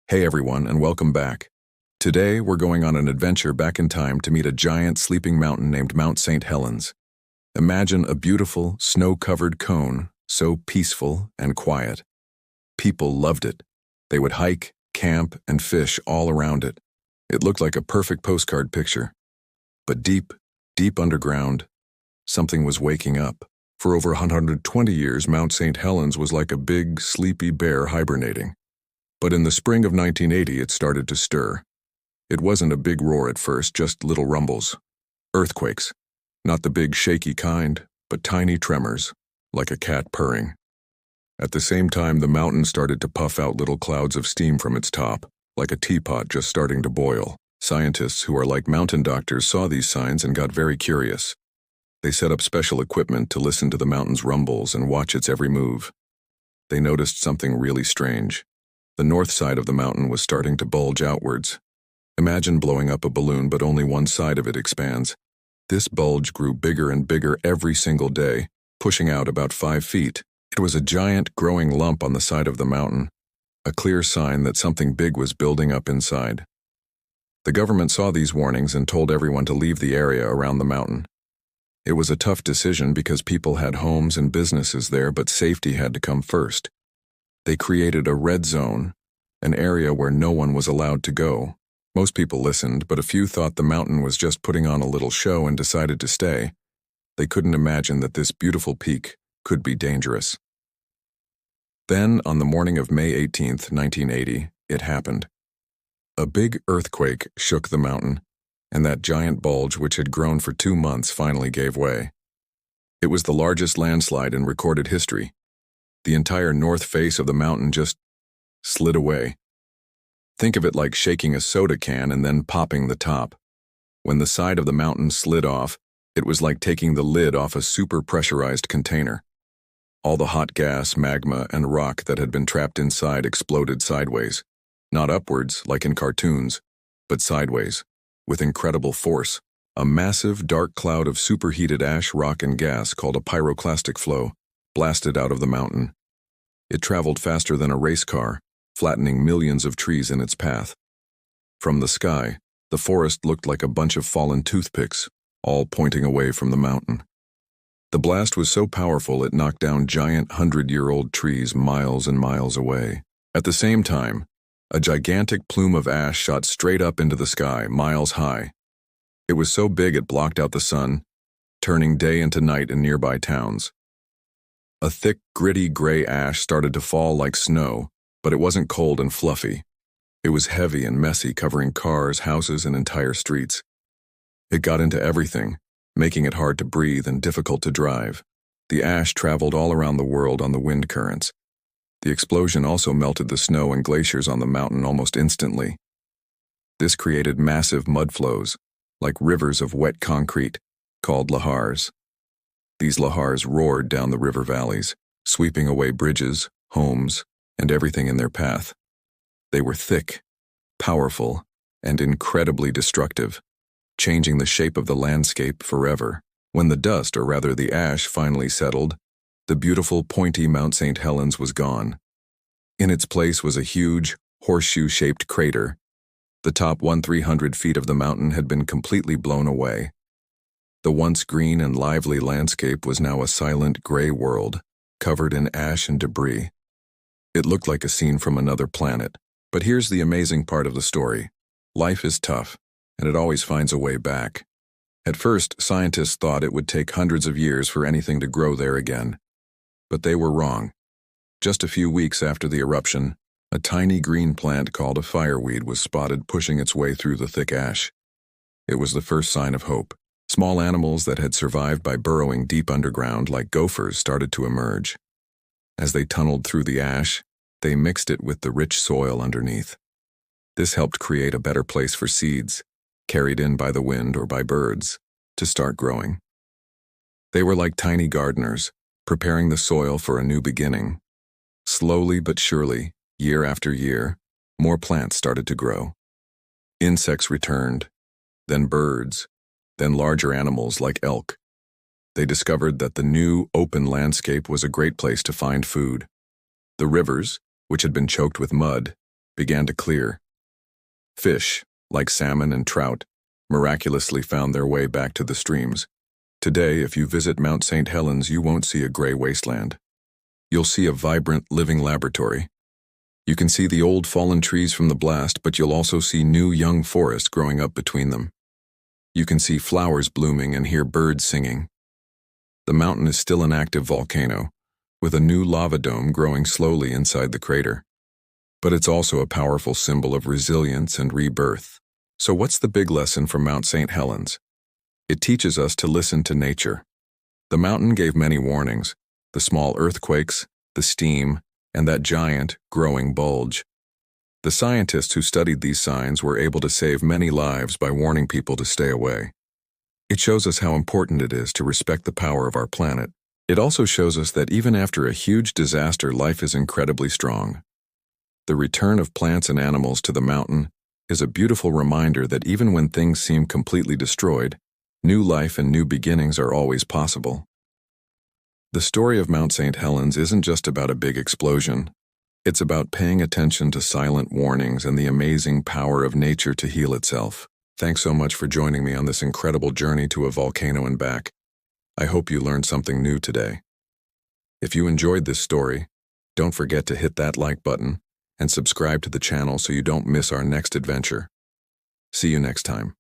Hey everyone, and welcome back. Today, we're going on an adventure back in time to meet a giant sleeping mountain named Mount St. Helens. Imagine a beautiful, snow-covered cone, so peaceful and quiet. People loved it. They would hike, camp, and fish all around it. It looked like a perfect postcard picture. But deep, deep underground, something was waking up. For over 120 years, Mount St. Helens was like a big, sleepy bear hibernating. But in the spring of 1980, it started to stir. It wasn't a big roar at first, just little rumbles. Earthquakes. Not the big, shaky kind, but tiny tremors, like a cat purring. At the same time, the mountain started to puff out little clouds of steam from its top, like a teapot just starting to boil. Scientists who are like mountain doctors saw these signs and got very curious. They set up special equipment to listen to the mountain's rumbles and watch its every move. They noticed something really strange. The north side of the mountain was starting to bulge outwards. Imagine blowing up a balloon, but only one side of it expands. This bulge grew bigger and bigger every single day, pushing out about 5 feet. It was a giant, growing lump on the side of the mountain, a clear sign that something big was building up inside. The government saw these warnings and told everyone to leave the area around the mountain. It was a tough decision because people had homes and businesses there, but safety had to come first. They created a red zone, an area where no one was allowed to go. Most people listened, but a few thought the mountain was just putting on a little show and decided to stay. They couldn't imagine that this beautiful peak could be dangerous. Then, on the morning of May 18th, 1980, it happened. A big earthquake shook the mountain, and that giant bulge, which had grown for 2 months, finally gave way. It was the largest landslide in recorded history. The entire north face of the mountain just slid away. Think of it like shaking a soda can and then popping the top. When the side of the mountain slid off, it was like taking the lid off a super pressurized container. All the hot gas, magma, and rock that had been trapped inside exploded sideways. Not upwards, like in cartoons, but sideways, with incredible force. A massive, dark cloud of superheated ash, rock, and gas called a pyroclastic flow blasted out of the mountain. It traveled faster than a race car, flattening millions of trees in its path. From the sky, the forest looked like a bunch of fallen toothpicks, all pointing away from the mountain. The blast was so powerful it knocked down giant 100-year-old trees miles and miles away. At the same time, a gigantic plume of ash shot straight up into the sky, miles high. It was so big it blocked out the sun, turning day into night in nearby towns. A thick, gritty gray ash started to fall like snow, but it wasn't cold and fluffy. It was heavy and messy, covering cars, houses, and entire streets. It got into everything, making it hard to breathe and difficult to drive. The ash traveled all around the world on the wind currents. The explosion also melted the snow and glaciers on the mountain almost instantly. This created massive mudflows, like rivers of wet concrete, called lahars. These lahars roared down the river valleys, sweeping away bridges, homes, and everything in their path. They were thick, powerful, and incredibly destructive, changing the shape of the landscape forever. When the dust, or rather the ash, finally settled, the beautiful, pointy Mount St. Helens was gone. In its place was a huge, horseshoe-shaped crater. The top 1,300 feet of the mountain had been completely blown away. The once green and lively landscape was now a silent gray world, covered in ash and debris. It looked like a scene from another planet. But here's the amazing part of the story. Life is tough, and it always finds a way back. At first, scientists thought it would take hundreds of years for anything to grow there again. But they were wrong. Just a few weeks after the eruption, a tiny green plant called a fireweed was spotted pushing its way through the thick ash. It was the first sign of hope. Small animals that had survived by burrowing deep underground, like gophers, started to emerge. As they tunneled through the ash, they mixed it with the rich soil underneath. This helped create a better place for seeds, carried in by the wind or by birds, to start growing. They were like tiny gardeners, preparing the soil for a new beginning. Slowly but surely, year after year, more plants started to grow. Insects returned, then birds, then larger animals like elk. They discovered that the new, open landscape was a great place to find food. The rivers, which had been choked with mud, began to clear. Fish, like salmon and trout, miraculously found their way back to the streams. Today, if you visit Mount St. Helens, you won't see a gray wasteland. You'll see a vibrant, living laboratory. You can see the old fallen trees from the blast, but you'll also see new young forest growing up between them. You can see flowers blooming and hear birds singing. The mountain is still an active volcano, with a new lava dome growing slowly inside the crater. But it's also a powerful symbol of resilience and rebirth. So what's the big lesson from Mount St. Helens? It teaches us to listen to nature. The mountain gave many warnings: the small earthquakes, the steam, and that giant, growing bulge. The scientists who studied these signs were able to save many lives by warning people to stay away. It shows us how important it is to respect the power of our planet. It also shows us that even after a huge disaster, life is incredibly strong. The return of plants and animals to the mountain is a beautiful reminder that even when things seem completely destroyed, new life and new beginnings are always possible. The story of Mount St. Helens isn't just about a big explosion. It's about paying attention to silent warnings and the amazing power of nature to heal itself. Thanks so much for joining me on this incredible journey to a volcano and back. I hope you learned something new today. If you enjoyed this story, don't forget to hit that like button and subscribe to the channel so you don't miss our next adventure. See you next time.